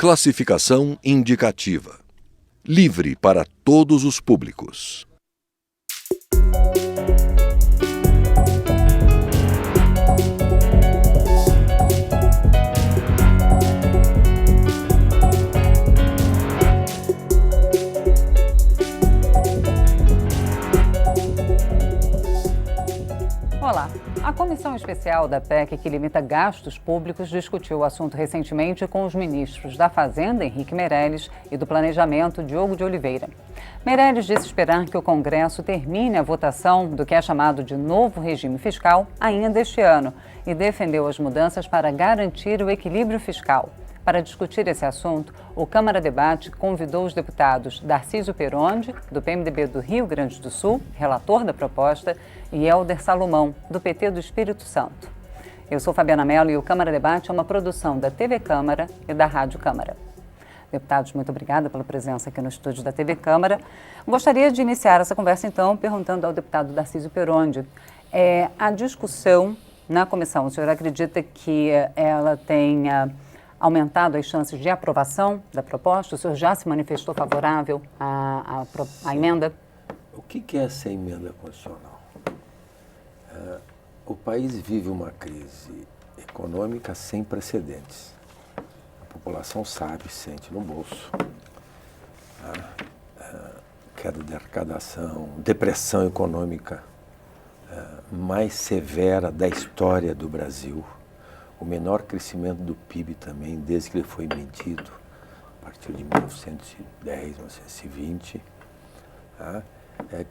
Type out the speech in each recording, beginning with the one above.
Classificação indicativa. Livre para todos os públicos. Olá, a Comissão Especial da PEC, que limita gastos públicos, discutiu o assunto recentemente com os ministros da Fazenda, Henrique Meirelles, e do Planejamento, Diogo de Oliveira. Meirelles disse esperar que o Congresso termine a votação do que é chamado de novo regime fiscal ainda este ano e defendeu as mudanças para garantir o equilíbrio fiscal. Para discutir esse assunto, o Câmara Debate convidou os deputados Darcísio Peronde, do PMDB do Rio Grande do Sul, relator da proposta, e Helder Salomão, do PT do Espírito Santo. Eu sou Fabiana Mello e o Câmara Debate é uma produção da TV Câmara e da Rádio Câmara. Deputados, muito obrigada pela presença aqui no estúdio da TV Câmara. Gostaria de iniciar essa conversa, então, perguntando ao deputado Darcísio Peronde. A discussão na comissão, o senhor acredita que ela tenha aumentado as chances de aprovação da proposta? O senhor já se manifestou favorável à emenda? O que é essa emenda constitucional? O país vive uma crise econômica sem precedentes. A população sabe, sente no bolso. Queda de arrecadação, depressão econômica mais severa da história do Brasil. O menor crescimento do PIB também, desde que ele foi medido, a partir de 1910, 1920.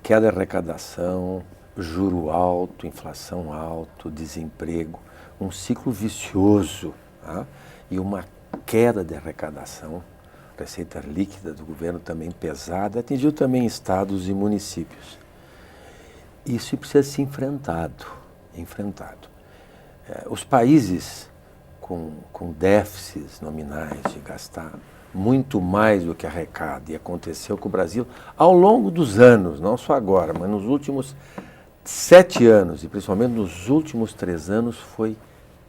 Queda de arrecadação, juro alto, inflação alto, desemprego, um ciclo vicioso e uma queda de arrecadação, receita líquida do governo também pesada, atingiu também estados e municípios. Isso precisa ser enfrentado. Os países com déficits nominais de gastar muito mais do que arrecada, e aconteceu com o Brasil ao longo dos anos, não só agora, mas nos últimos 7 anos, e principalmente nos últimos 3 anos, foi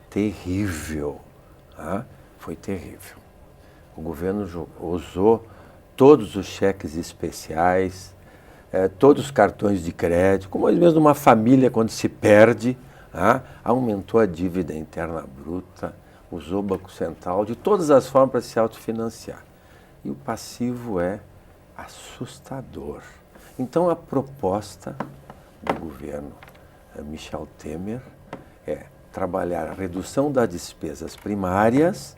terrível. Foi terrível. O governo usou todos os cheques especiais, todos os cartões de crédito, como mesmo uma família quando se perde, aumentou a dívida interna bruta, usou o Banco Central de todas as formas para se autofinanciar. E o passivo é assustador. Então a proposta do governo Michel Temer é trabalhar a redução das despesas primárias,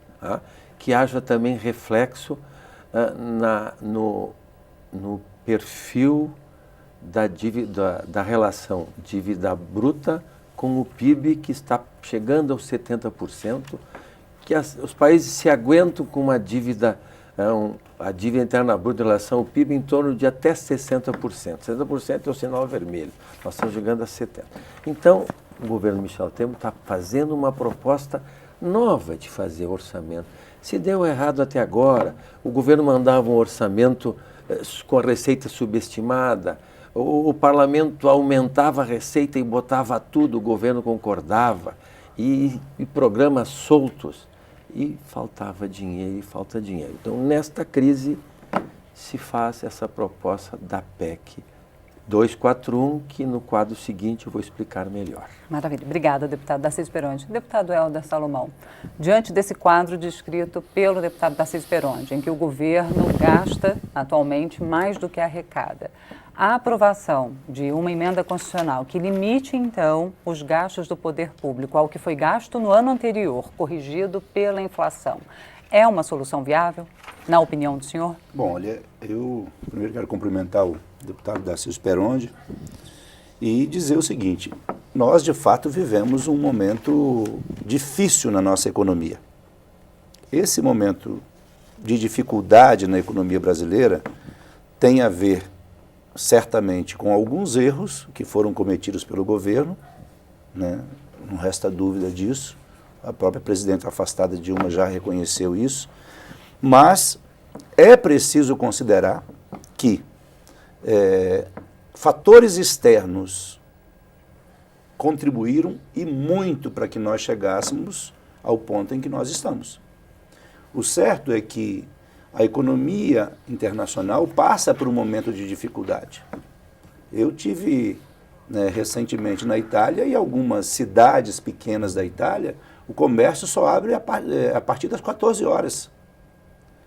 que haja também reflexo no perfil da relação dívida bruta com o PIB, que está chegando aos 70%, que os países se aguentam com uma dívida, a dívida interna bruta em relação ao PIB em torno de até 60%. 60% é o sinal vermelho, nós estamos chegando a 70%. Então, o governo Michel Temer está fazendo uma proposta nova de fazer orçamento. Se deu errado até agora, o governo mandava um orçamento com a receita subestimada, o parlamento aumentava a receita e botava tudo, o governo concordava, e programas soltos, e faltava dinheiro, e falta dinheiro. Então, nesta crise, se faz essa proposta da PEC 241, que no quadro seguinte eu vou explicar melhor. Maravilha. Obrigada, deputado Darcísio Peronde. Deputado Helder Salomão, diante desse quadro descrito pelo deputado Darcísio Peronde, em que o governo gasta atualmente mais do que arrecada, a aprovação de uma emenda constitucional que limite, então, os gastos do poder público ao que foi gasto no ano anterior, corrigido pela inflação, é uma solução viável, na opinião do senhor? Bom, olha, eu primeiro quero cumprimentar o deputado Darcísio Peronde e dizer o seguinte: nós, de fato, vivemos um momento difícil na nossa economia. Esse momento de dificuldade na economia brasileira tem a ver, certamente, com alguns erros que foram cometidos pelo governo, né? Não resta dúvida disso. A própria presidenta afastada Dilma já reconheceu isso. Mas é preciso considerar que fatores externos contribuíram e muito para que nós chegássemos ao ponto em que nós estamos. O certo é que a economia internacional passa por um momento de dificuldade. Eu tive recentemente na Itália e algumas cidades pequenas da Itália, o comércio só abre a partir das 14 horas.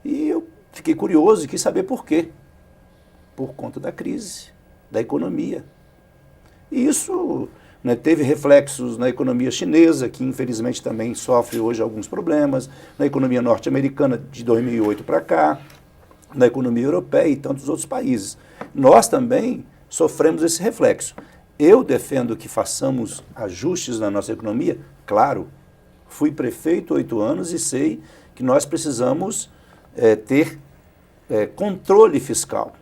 E eu fiquei curioso e quis saber por quê. Por conta da crise, da economia. E isso teve reflexos na economia chinesa, que infelizmente também sofre hoje alguns problemas, na economia norte-americana de 2008 para cá, na economia europeia e tantos outros países. Nós também sofremos esse reflexo. Eu defendo que façamos ajustes na nossa economia, claro. Fui prefeito 8 anos e sei que nós precisamos ter controle fiscal.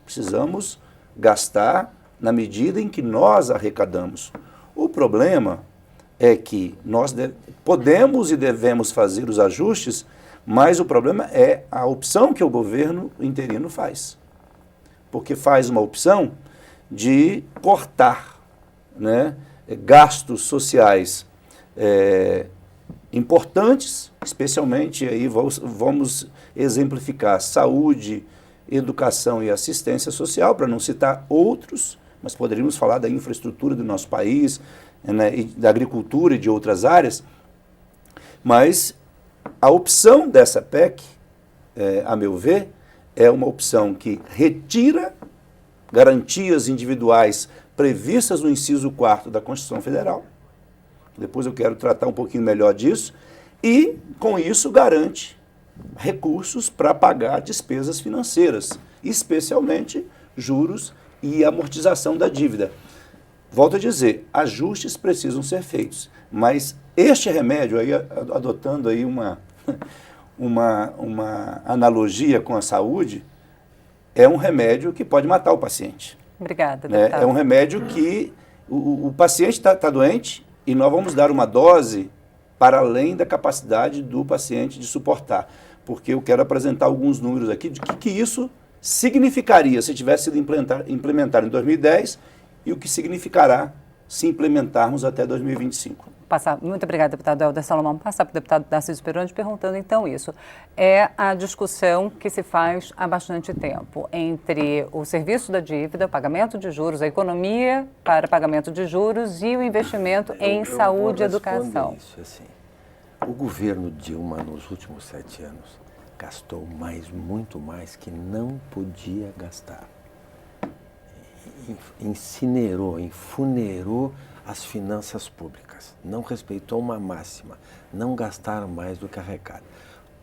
Precisamos gastar na medida em que nós arrecadamos. O problema é que nós podemos e devemos fazer os ajustes, mas o problema é a opção que o governo interino faz. Porque faz uma opção de cortar gastos sociais importantes, especialmente aí vamos exemplificar saúde, educação e assistência social, para não citar outros, mas poderíamos falar da infraestrutura do nosso país, e da agricultura e de outras áreas. Mas a opção dessa PEC, a meu ver, é uma opção que retira garantias individuais previstas no inciso 4º da Constituição Federal. Depois eu quero tratar um pouquinho melhor disso. E, com isso, garante recursos para pagar despesas financeiras, especialmente juros e amortização da dívida. Volto a dizer, ajustes precisam ser feitos, mas este remédio, aí, adotando aí uma analogia com a saúde, é um remédio que pode matar o paciente. Obrigada, deputado. É um remédio que o paciente está doente e nós vamos dar uma dose para além da capacidade do paciente de suportar. Porque eu quero apresentar alguns números aqui de que isso significaria se tivesse sido implementado em 2010 e o que significará se implementarmos até 2025. Muito obrigada, deputado Helder Salomão. Passar para o deputado Darcísio Peroni perguntando, então, isso. É a discussão que se faz há bastante tempo entre o serviço da dívida, pagamento de juros, a economia para pagamento de juros e o investimento em saúde e educação. Isso, assim. O governo Dilma, nos últimos 7 anos, gastou muito mais que não podia gastar. Enfunerou as finanças públicas, não respeitou uma máxima, não gastar mais do que arrecada.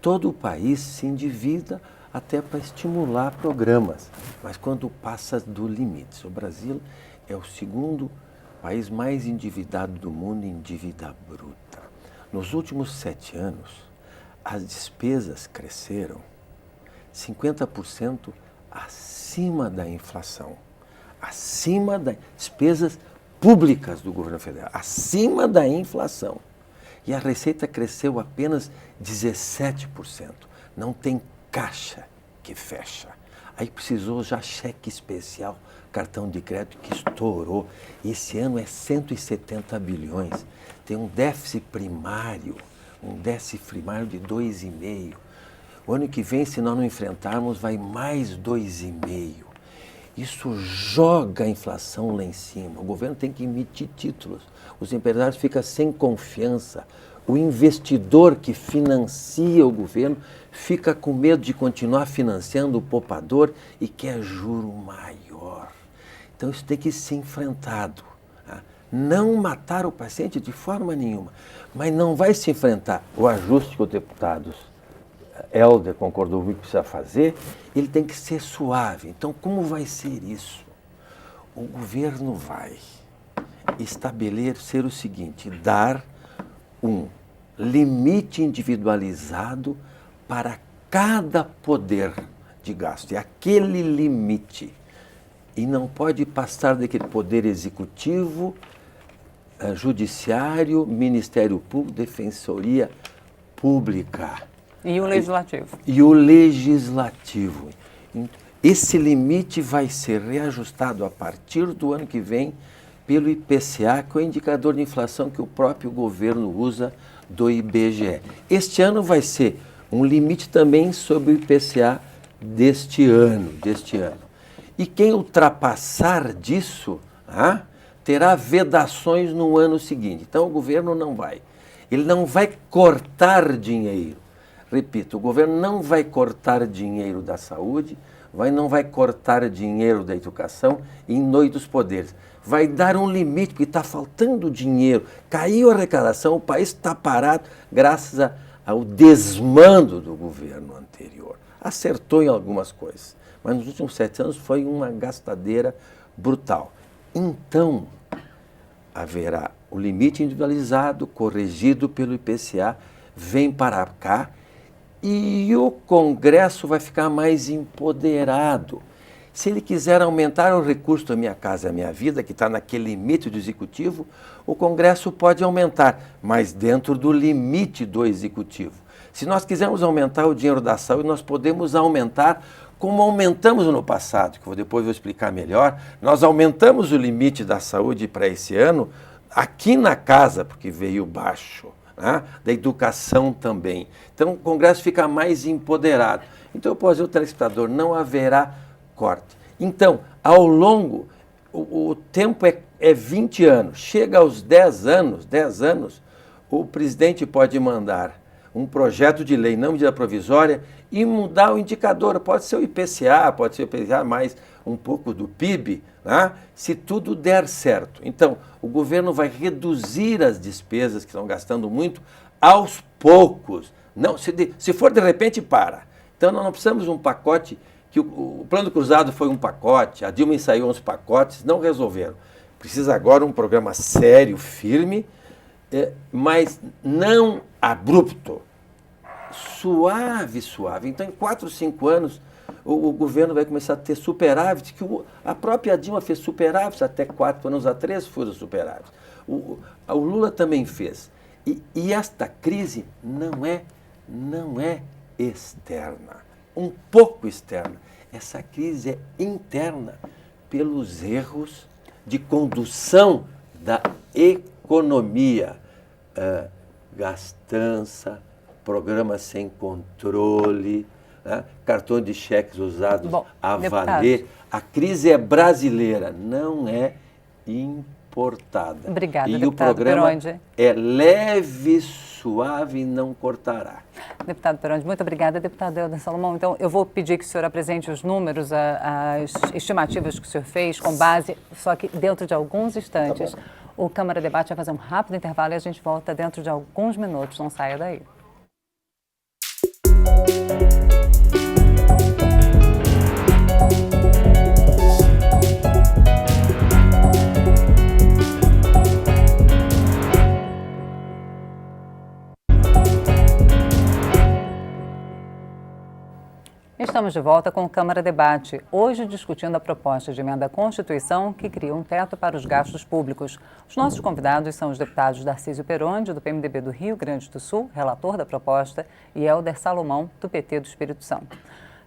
Todo o país se endivida até para estimular programas, mas quando passa do limite. O Brasil é o segundo país mais endividado do mundo em dívida bruta. Nos últimos 7 anos, as despesas cresceram 50% acima da inflação, acima das despesas públicas do governo federal, acima da inflação. E a receita cresceu apenas 17%. Não tem caixa que fecha. Aí precisou já cheque especial, cartão de crédito que estourou. Esse ano é 170 bilhões. Tem um déficit primário de 2,5. O ano que vem, se nós não enfrentarmos, vai mais 2,5. Isso joga a inflação lá em cima. O governo tem que emitir títulos. Os empresários ficam sem confiança. O investidor que financia o governo fica com medo de continuar financiando o poupador e quer juro maior. Então isso tem que ser enfrentado. Tá? Não matar o paciente de forma nenhuma, mas não vai se enfrentar o ajuste que os deputados Helder concordou comigo que precisa fazer, ele tem que ser suave. Então, como vai ser isso? O governo vai estabelecer o seguinte, dar um limite individualizado para cada poder de gasto. É aquele limite. E não pode passar daquele poder executivo, judiciário, Ministério Público, Defensoria Pública. E o legislativo. E o legislativo. Esse limite vai ser reajustado a partir do ano que vem pelo IPCA, que é o indicador de inflação que o próprio governo usa do IBGE. Este ano vai ser um limite também sobre o IPCA deste ano. E quem ultrapassar disso, terá vedações no ano seguinte. Então o governo não vai. Ele não vai cortar dinheiro. Repito, o governo não vai cortar dinheiro da saúde, não vai cortar dinheiro da educação e em noite dos poderes. Vai dar um limite, porque está faltando dinheiro. Caiu a arrecadação, o país está parado graças ao desmando do governo anterior. Acertou em algumas coisas, mas nos últimos 7 anos foi uma gastadeira brutal. Então, haverá o limite individualizado, corrigido pelo IPCA, vem para cá e o Congresso vai ficar mais empoderado. Se ele quiser aumentar o recurso da Minha Casa Minha Vida, que está naquele limite do Executivo, o Congresso pode aumentar, mas dentro do limite do Executivo. Se nós quisermos aumentar o dinheiro da saúde, nós podemos aumentar como aumentamos no passado, que depois vou explicar melhor. Nós aumentamos o limite da saúde para esse ano aqui na casa, porque veio baixo, da educação também. Então o Congresso fica mais empoderado. Então eu posso dizer ao telespectador, não haverá corte. Então, ao longo, o tempo é 20 anos. Chega aos 10 anos, o presidente pode mandar um projeto de lei, não medida provisória, e mudar o indicador. Pode ser o IPCA, pode ser o IPCA mais um pouco do PIB, se tudo der certo. Então, o governo vai reduzir as despesas que estão gastando muito aos poucos. Não, se for de repente, para. Então, nós não precisamos de um pacote, que o Plano Cruzado foi um pacote, a Dilma ensaiou uns pacotes, não resolveram. Precisa agora um programa sério, firme, mas não abrupto. Suave. Então, em 4, 5 anos, o governo vai começar a ter superávit, que a própria Dilma fez superávit até 4 anos atrás, foram superávit. O Lula também fez. E esta crise não é externa, um pouco externa. Essa crise é interna pelos erros de condução da economia. Gastança, programas sem controle, cartões de cheques usados a valer. A crise é brasileira, não é importada. Obrigada, e deputado o programa Peronde. É leve, suave e não cortará. Deputado Peronde, muito obrigada. Deputado Helder Salomão, então eu vou pedir que o senhor apresente os números, as estimativas que o senhor fez com base, só que dentro de alguns instantes. Tá bom. O Câmara Debate vai fazer um rápido intervalo e a gente volta dentro de alguns minutos. Não saia daí. Estamos de volta com o Câmara Debate, hoje discutindo a proposta de emenda à Constituição que cria um teto para os gastos públicos. Os nossos convidados são os deputados Darcísio Peronde, do PMDB do Rio Grande do Sul, relator da proposta, e Helder Salomão, do PT do Espírito Santo.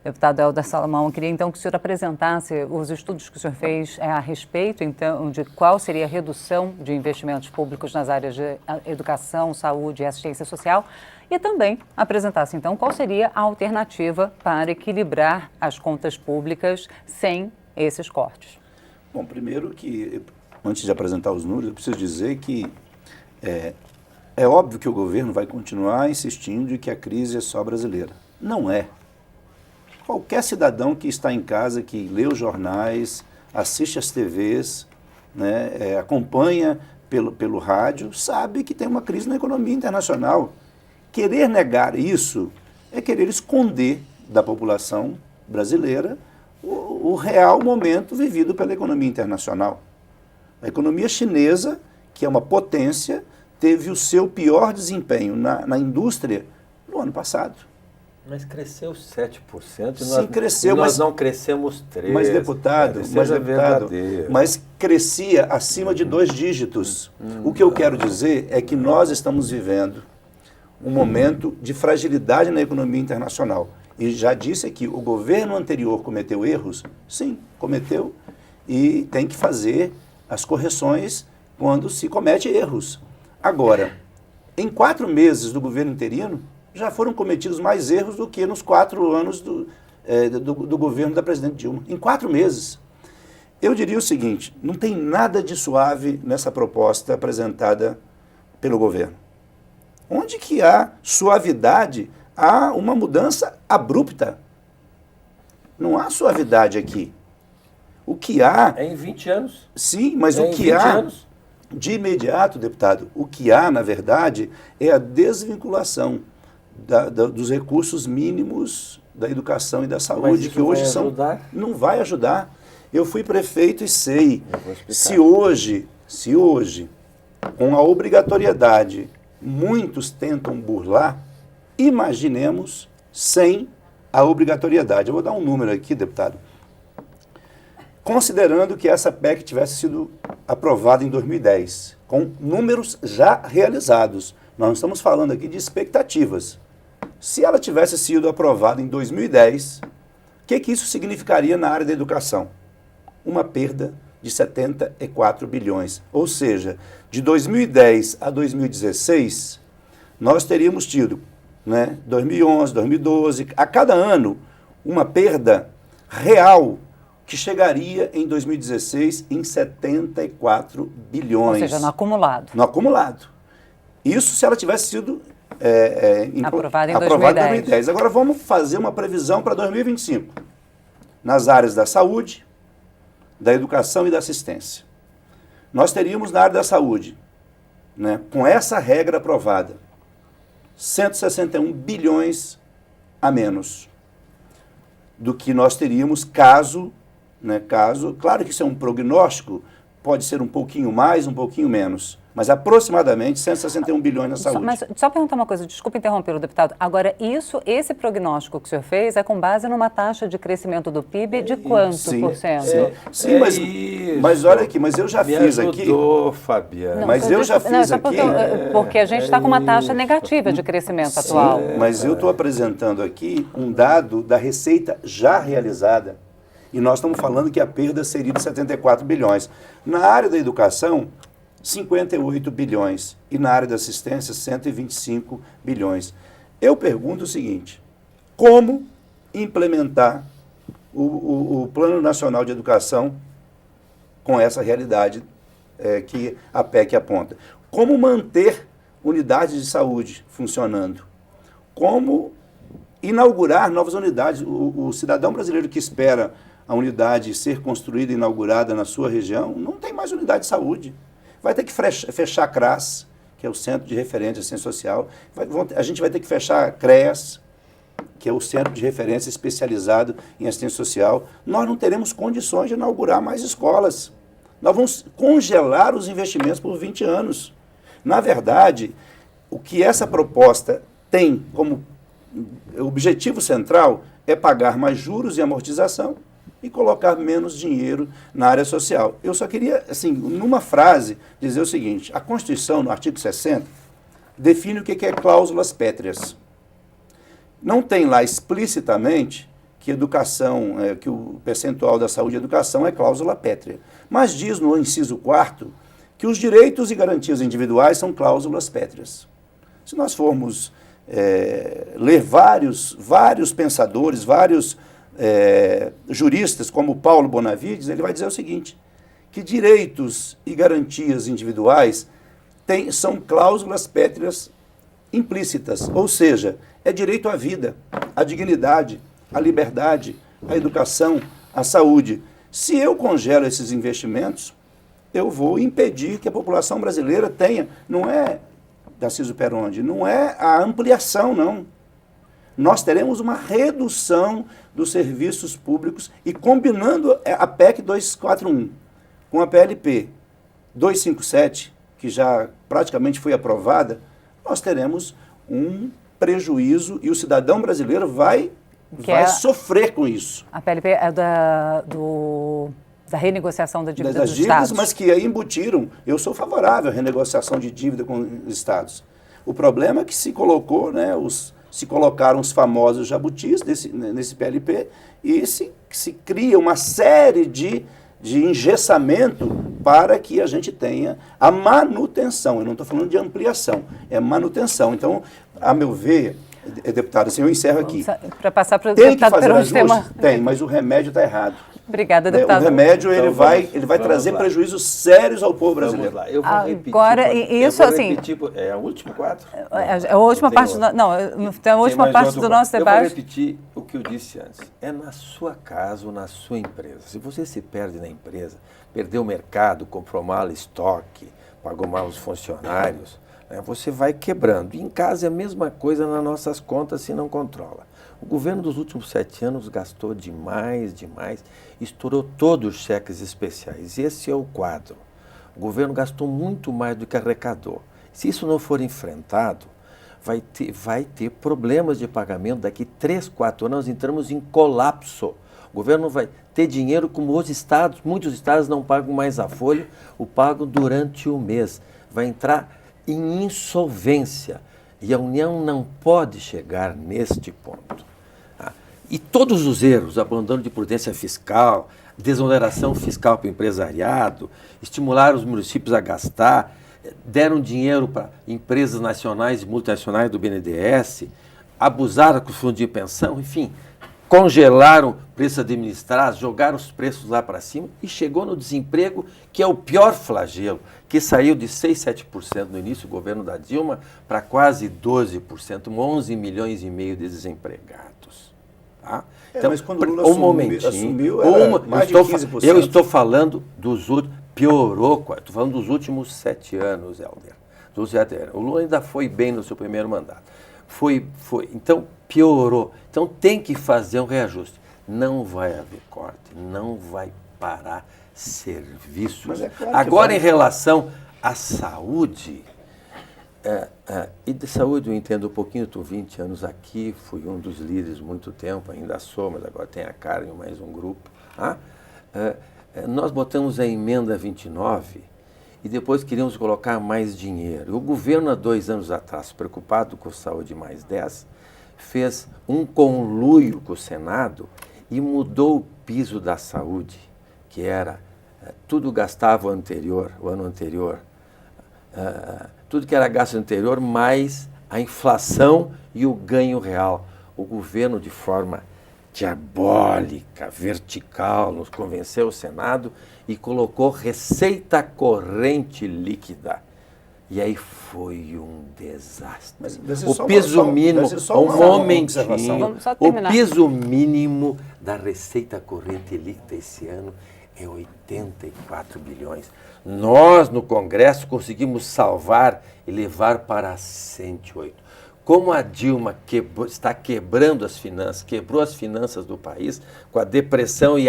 Deputado Helder Salomão, eu queria então que o senhor apresentasse os estudos que o senhor fez a respeito então, de qual seria a redução de investimentos públicos nas áreas de educação, saúde e assistência social e também apresentasse então qual seria a alternativa para equilibrar as contas públicas sem esses cortes. Bom, primeiro que, antes de apresentar os números, eu preciso dizer que é óbvio que o governo vai continuar insistindo de que a crise é só brasileira. Não é. Qualquer cidadão que está em casa, que lê os jornais, assiste às TVs, acompanha pelo rádio, sabe que tem uma crise na economia internacional. Querer negar isso é querer esconder da população brasileira o real momento vivido pela economia internacional. A economia chinesa, que é uma potência, teve o seu pior desempenho na indústria no ano passado. Mas cresceu 7%. Sim, cresceu, nós não crescemos 3%. Mas, deputado, mas crescia acima de 2 dígitos. O que eu quero dizer é que nós estamos vivendo um momento de fragilidade na economia internacional. E já disse aqui, o governo anterior cometeu erros? Sim, cometeu. E tem que fazer as correções quando se comete erros. Agora, em 4 meses do governo interino, já foram cometidos mais erros do que nos 4 anos do governo da presidente Dilma. Em 4 meses. Eu diria o seguinte, não tem nada de suave nessa proposta apresentada pelo governo. Onde que há suavidade, há uma mudança abrupta. Não há suavidade aqui. O que há... É em 20 anos. Sim, mas é o que há... anos. De imediato, deputado, o que há, na verdade, é a desvinculação dos recursos mínimos da educação e da saúde, que hoje são... Ajudar? Não vai ajudar. Eu fui prefeito e sei. Se hoje, com a obrigatoriedade, muitos tentam burlar, imaginemos sem a obrigatoriedade. Eu vou dar um número aqui, deputado. Considerando que essa PEC tivesse sido aprovada em 2010, com números já realizados. Nós não estamos falando aqui de expectativas. Se ela tivesse sido aprovada em 2010, o que isso significaria na área da educação? Uma perda de 74 bilhões. Ou seja, de 2010 a 2016, nós teríamos tido, 2011, 2012, a cada ano, uma perda real que chegaria em 2016 em 74 bilhões. Ou seja, no acumulado. No acumulado. Isso se ela tivesse sido aprovada em 2010. Agora vamos fazer uma previsão para 2025. Nas áreas da saúde, da educação e da assistência. Nós teríamos na área da saúde, com essa regra aprovada, 161 bilhões a menos do que nós teríamos caso, claro que isso é um prognóstico, pode ser um pouquinho mais, um pouquinho menos, mas aproximadamente 161 bilhões na saúde. Mas só perguntar uma coisa, desculpa interromper o deputado. Agora, esse prognóstico que o senhor fez é com base numa taxa de crescimento do PIB de quanto por cento? Sim, mas olha aqui, mas eu já fiz aqui... Fabiana. Mas eu já fiz aqui... Porque a gente está com uma taxa negativa de crescimento atual. Mas eu estou apresentando aqui um dado da receita já realizada. E nós estamos falando que a perda seria de 74 bilhões. Na área da educação, 58 bilhões. E na área da assistência, 125 bilhões. Eu pergunto o seguinte, como implementar o Plano Nacional de Educação com essa realidade que a PEC aponta? Como manter unidades de saúde funcionando? Como inaugurar novas unidades? O cidadão brasileiro que espera a unidade ser construída e inaugurada na sua região, não tem mais unidade de saúde. Vai ter que fechar a CRAS, que é o Centro de Referência de Assistência Social. A gente vai ter que fechar a CREAS, que é o Centro de Referência especializado em assistência social. Nós não teremos condições de inaugurar mais escolas. Nós vamos congelar os investimentos por 20 anos. Na verdade, o que essa proposta tem como objetivo central é pagar mais juros e amortização e colocar menos dinheiro na área social. Eu só queria, assim, numa frase, dizer o seguinte, a Constituição, no artigo 60, define o que é cláusulas pétreas. Não tem lá explicitamente que educação, que o percentual da saúde e educação é cláusula pétrea, mas diz no inciso 4º que os direitos e garantias individuais são cláusulas pétreas. Se nós formos ler vários pensadores, vários juristas, como Paulo Bonavides, ele vai dizer o seguinte, que direitos e garantias individuais são cláusulas pétreas implícitas, ou seja, é direito à vida, à dignidade, à liberdade, à educação, à saúde. Se eu congelo esses investimentos, eu vou impedir que a população brasileira tenha, não é, Tarcísio Perondi, não é a ampliação, não. Nós teremos uma redução dos serviços públicos e combinando a PEC 241 com a PLP 257, que já praticamente foi aprovada, nós teremos um prejuízo e o cidadão brasileiro vai sofrer com isso. A PLP é da renegociação da dívida dos estados. Mas que aí embutiram, eu sou favorável à renegociação de dívida com os estados. O problema é que se colocou, se colocaram os famosos jabutis nesse PLP e se cria uma série de engessamento para que a gente tenha a manutenção. Eu não estou falando de ampliação, é manutenção. Então, a meu ver, Deputado, assim, eu encerro aqui. Para passar para o Tem que deputado fazer Perón tema. ajustes? Tem, mas o remédio está errado. Obrigada, Né? deputado. O remédio ele Então, vai vamos trazer lá. prejuízos sérios ao povo Vamos brasileiro. lá, eu vou repetir. Agora, isso, assim, É a última quadro? a última parte do, não, a última parte do nosso Eu vou debate. repetir o que eu disse antes. É na sua casa ou na sua empresa. Se você se perde na empresa, perdeu o mercado, comprou mal estoque, pagou mal os funcionários, né, você vai quebrando. E em casa é a mesma coisa nas nossas contas se não controla. O governo dos últimos 7 anos gastou demais, estourou todos os cheques especiais. Esse é o quadro. O governo gastou muito mais do que arrecadou. Se isso não for enfrentado, vai ter problemas de pagamento. Daqui 3, 4 anos nós entramos em colapso. O governo não vai ter dinheiro como os estados. Muitos estados não pagam mais a folha, o pagam durante o mês. Vai entrar em insolvência. E a União não pode chegar neste ponto. E todos os erros, abandono de prudência fiscal, desoneração fiscal para o empresariado, estimular os municípios a gastar, deram dinheiro para empresas nacionais e multinacionais do BNDES, abusaram com o fundo de pensão, enfim, congelaram preços administrados, jogaram os preços lá para cima e chegou no desemprego, que é o pior flagelo, que saiu de 6, 7% no início do governo da Dilma para quase 12%, 11 milhões e meio de desempregados. Tá? Então, mas quando o Lula assumiu era mais de 15%. Eu estou falando dos últimos, piorou, estou falando dos últimos 7 anos, Helder. O Lula ainda foi bem no seu primeiro mandato. Então piorou. Então tem que fazer um reajuste. Não vai haver corte, não vai parar serviços. Mas é claro Agora, em relação à saúde, e de saúde eu entendo um pouquinho, estou 20 anos aqui, fui um dos líderes muito tempo, ainda sou, mas agora tem a Karen e mais um grupo. Nós botamos a emenda 29 e depois queríamos colocar mais dinheiro. O governo, há 2 anos atrás, preocupado com saúde mais 10, fez um conluio com o Senado e mudou o piso da saúde, que era, tudo gastava o ano anterior, tudo que era gasto anterior, mais a inflação e o ganho real. O governo, de forma diabólica, vertical, nos convenceu o Senado e colocou receita corrente líquida. E aí foi um desastre. O piso mínimo, um momentinho, o piso mínimo da receita corrente líquida esse ano é 84 bilhões. Nós, no Congresso, conseguimos salvar e levar para 108. Como a Dilma está quebrando as finanças, quebrou as finanças do país, com a depressão e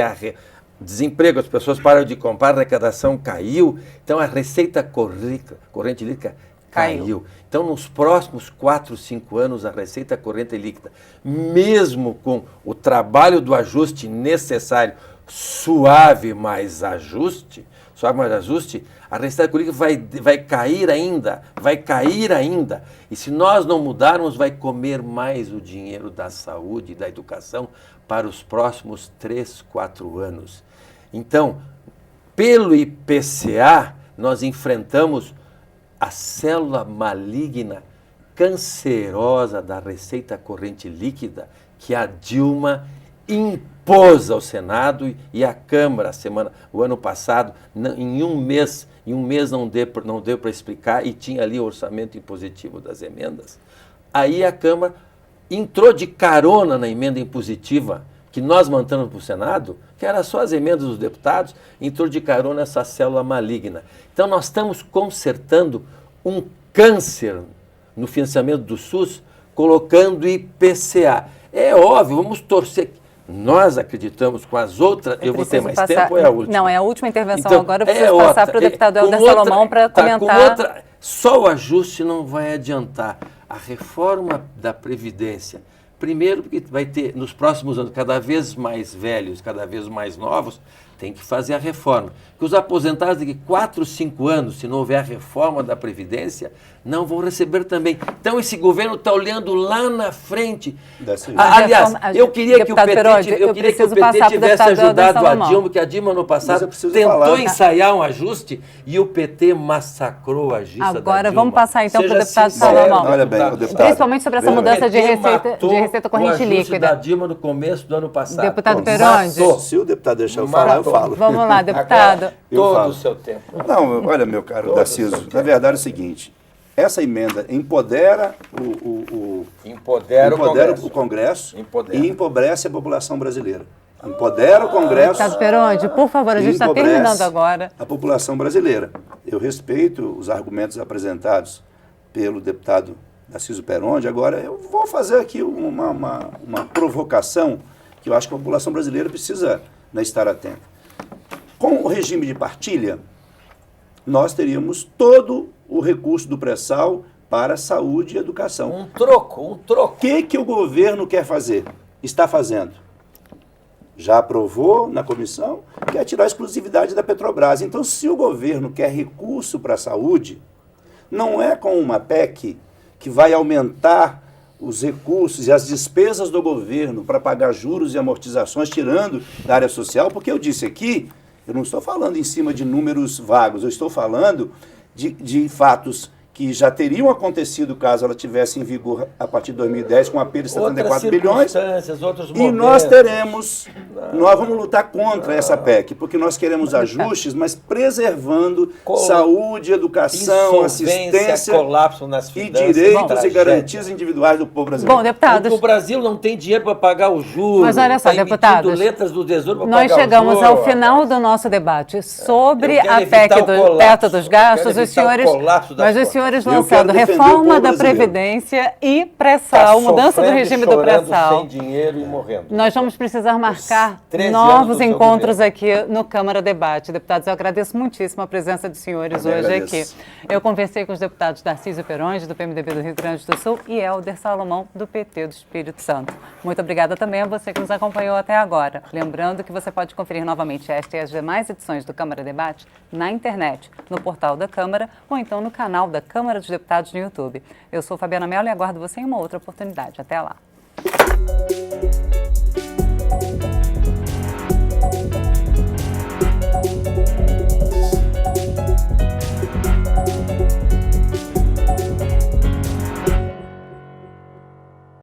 desemprego, as pessoas param de comprar, a arrecadação caiu, então a receita corrente líquida caiu. Então, nos próximos 4, 5 anos, a receita corrente líquida, mesmo com o trabalho do ajuste necessário, suave mais ajuste, a receita corrente vai cair ainda. E se nós não mudarmos, vai comer mais o dinheiro da saúde e da educação para os próximos 3, 4 anos. Então, pelo IPCA, nós enfrentamos a célula maligna, cancerosa da receita corrente líquida, que a Dilma impôs ao Senado e à Câmara o ano passado, em um mês não deu para explicar, e tinha ali o orçamento impositivo das emendas. Aí a Câmara entrou de carona na emenda impositiva que nós mandamos para o Senado, que era só as emendas dos deputados, entrou de carona essa célula maligna. Então nós estamos consertando um câncer no financiamento do SUS, colocando IPCA. É óbvio, vamos torcer. Nós acreditamos com as outras. Eu vou ter mais tempo ou é a última? Não, é a última intervenção. Então, agora eu preciso passar para o deputado Helder Salomão para comentar. Só o ajuste não vai adiantar. A reforma da Previdência, primeiro porque vai ter, nos próximos anos, cada vez mais velhos, cada vez mais novos, tem que fazer a reforma. Porque os aposentados daqui 4, 5 anos, se não houver a reforma da Previdência, não vão receber também. Então esse governo está olhando lá na frente. Aliás, eu queria que o PT tivesse ajudado a Dilma, que a Dilma no passado tentou ensaiar um ajuste e o PT massacrou a gista da Dilma. Agora vamos passar então para o deputado Salomão. Olha bem, o deputado. Principalmente sobre essa mudança de receita corrente líquida. Da Dilma no começo do ano passado. Deputado Peronde. Se o deputado deixar eu falar, eu falo. Vamos lá, deputado. Todo o seu tempo. Não, olha, meu caro Darciso, na verdade é o seguinte, essa emenda empodera o Congresso e empobrece a população brasileira. Empodera o Congresso. Deputado Peronde, por favor, a gente está terminando agora. A população brasileira. Eu respeito os argumentos apresentados pelo deputado Darciso Peronde. Agora, eu vou fazer aqui uma provocação que eu acho que a população brasileira precisa estar atenta. Com o regime de partilha, nós teríamos todo o recurso do pré-sal para saúde e educação. Um troco. O que o governo quer fazer? Está fazendo. Já aprovou na comissão, quer tirar a exclusividade da Petrobras. Então, se o governo quer recurso para a saúde, não é com uma PEC que vai aumentar os recursos e as despesas do governo para pagar juros e amortizações, tirando da área social, porque eu disse aqui, eu não estou falando em cima de números vagos, eu estou falando de fatos que já teriam acontecido caso ela tivesse em vigor a partir de 2010 com a perda de 74 bilhões. E nós nós vamos lutar contra essa PEC, porque nós queremos ajustes, mas preservando saúde, educação, assistência colapso nas finanças, e direitos e garantias individuais do povo brasileiro. Bom, deputados, o Brasil não tem dinheiro para pagar o juro. Mas olha só, deputados, letras do Tesouro para nós pagar chegamos o juro. ao final do nosso debate sobre a PEC do teto dos gastos. Os senhores lançando reforma da Previdência e pré-sal, mudança do regime do pré-sal. Sem dinheiro e morrendo. Nós vamos precisar marcar novos encontros aqui no Câmara Debate. Deputados, eu agradeço muitíssimo a presença dos senhores hoje aqui. Eu conversei com os deputados Darciso Peronde, do PMDB do Rio Grande do Sul, e Hélder Salomão, do PT do Espírito Santo. Muito obrigada também a você que nos acompanhou até agora. Lembrando que você pode conferir novamente esta e as demais edições do Câmara Debate na internet, no portal da Câmara ou então no canal da Câmara dos Deputados no YouTube. Eu sou Fabiana Mello e aguardo você em uma outra oportunidade. Até lá.